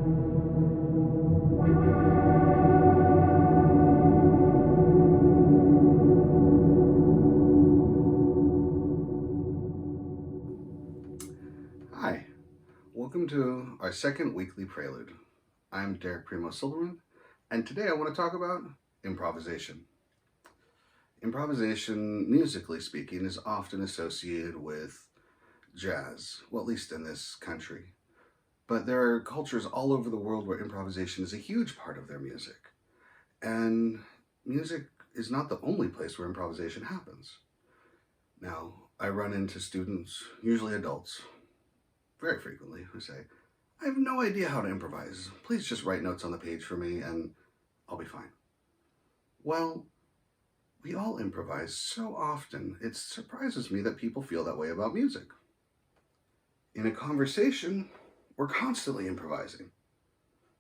Hi, welcome to our second weekly Prelude. I'm Derek Primo Silbermann, and today I want to talk about improvisation. Improvisation, musically speaking, is often associated with jazz, well, at least in this country. But there are cultures all over the world where improvisation is a huge part of their music. And music is not the only place where improvisation happens. Now, I run into students, usually adults, very frequently, who say, I have no idea how to improvise. Please just write notes on the page for me and I'll be fine. Well, we all improvise so often, it surprises me that people feel that way about music. In a conversation, we're constantly improvising.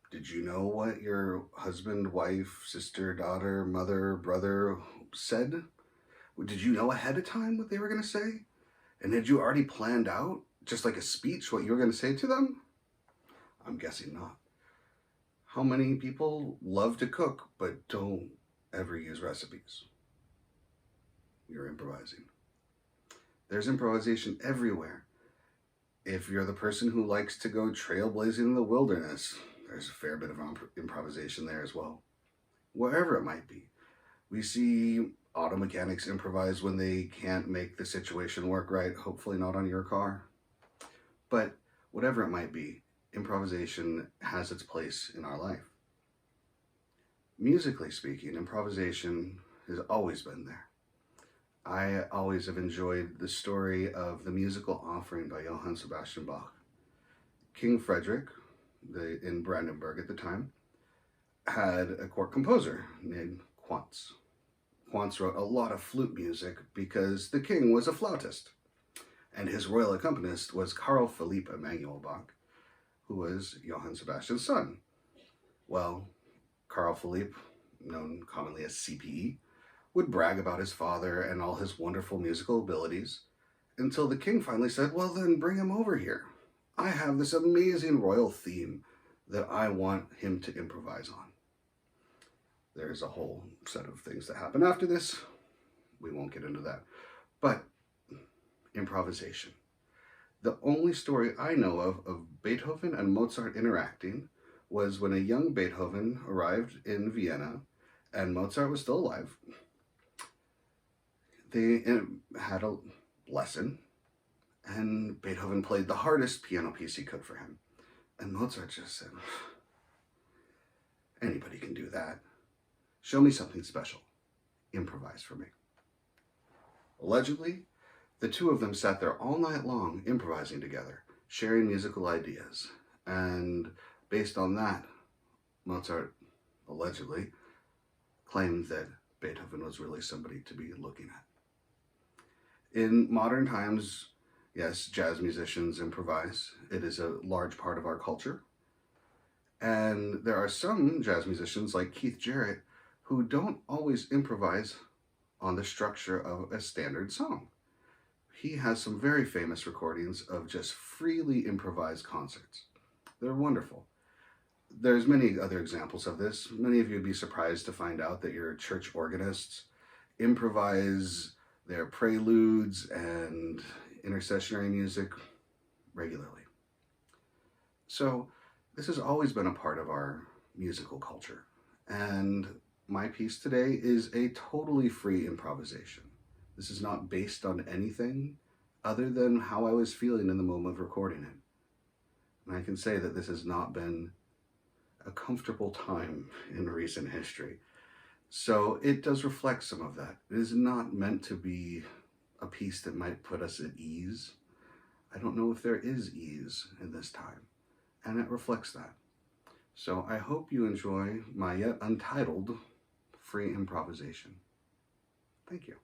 Did you know what your husband, wife, sister, daughter, mother, brother said? Did you know ahead of time what they were going to say? And had you already planned out, just like a speech, what you were going to say to them? I'm guessing not. How many people love to cook but don't ever use recipes? You're improvising. There's improvisation everywhere. If you're the person who likes to go trailblazing in the wilderness, there's a fair bit of improvisation there as well. Wherever it might be. We see auto mechanics improvise when they can't make the situation work right, hopefully not on your car. But whatever it might be, improvisation has its place in our life. Musically speaking, improvisation has always been there. I always have enjoyed the story of the musical offering by Johann Sebastian Bach. King Frederick, in Brandenburg at the time, had a court composer named Quantz. Quantz wrote a lot of flute music because the king was a flautist, and his royal accompanist was Carl Philipp Emanuel Bach, who was Johann Sebastian's son. Well, Carl Philipp, known commonly as CPE, would brag about his father and all his wonderful musical abilities, until the king finally said, well then bring him over here. I have this amazing royal theme that I want him to improvise on. There's a whole set of things that happen after this. We won't get into that. But improvisation. The only story I know of Beethoven and Mozart interacting was when a young Beethoven arrived in Vienna and Mozart was still alive. They had a lesson and Beethoven played the hardest piano piece he could for him. And Mozart just said, anybody can do that. Show me something special. Improvise for me. Allegedly, the two of them sat there all night long improvising together, sharing musical ideas. And based on that, Mozart allegedly claimed that Beethoven was really somebody to be looking at. In modern times, yes, jazz musicians improvise. It is a large part of our culture. And there are some jazz musicians like Keith Jarrett who don't always improvise on the structure of a standard song. He has some very famous recordings of just freely improvised concerts. They're wonderful. There's many other examples of this. Many of you would be surprised to find out that your church organists improvise their preludes and intercessionary music regularly. So this has always been a part of our musical culture. And my piece today is a totally free improvisation. This is not based on anything other than how I was feeling in the moment of recording it. And I can say that this has not been a comfortable time in recent history. So it does reflect some of that. It is not meant to be a piece that might put us at ease. I don't know if there is ease in this time, and it reflects that. So I hope you enjoy my yet untitled free improvisation. Thank you.